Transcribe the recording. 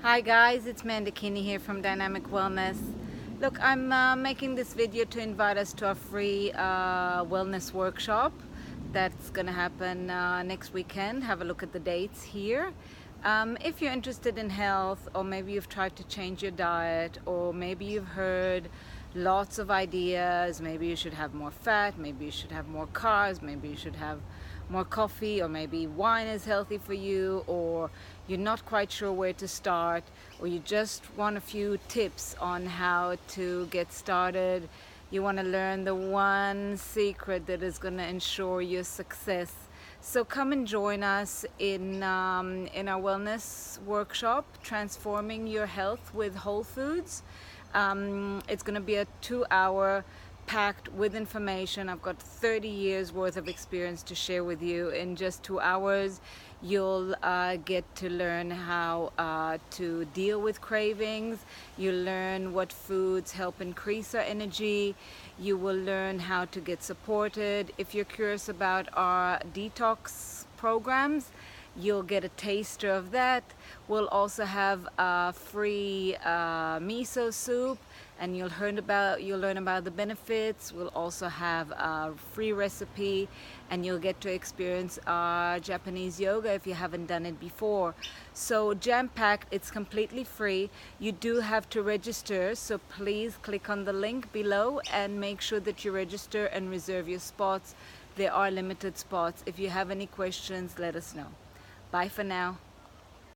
Hi guys, it's Mandakini here from Dynamic Wellness. Look, I'm making this video to invite us to a free wellness workshop that's gonna happen next weekend. Have a look at the dates here. If you're interested in health, or maybe you've tried to change your diet, or maybe you've heard lots of ideas, maybe you should have more fat, maybe you should have more carbs, maybe you should have more coffee, or maybe wine is healthy for you, or you're not quite sure where to start, or you just want a few tips on how to get started. You want to learn the one secret that is going to ensure your success. So come and join us in our wellness workshop, Transforming Your Health with Whole Foods. It's going to be a 2-hour packed with information. I've got 30 years worth of experience to share with you. In just 2 hours, you'll get to learn how to deal with cravings. You'll learn what foods help increase our energy. You will learn how to get supported. If you're curious about our detox programs, you'll get a taster of that. We'll also have a free miso soup, and you'll learn about the benefits. We'll also have a free recipe, and you'll get to experience Japanese yoga if you haven't done it before. So jam-packed, it's completely free. You do have to register, so please click on the link below and make sure that you register and reserve your spots. There are limited spots. If you have any questions, let us know. Bye for now.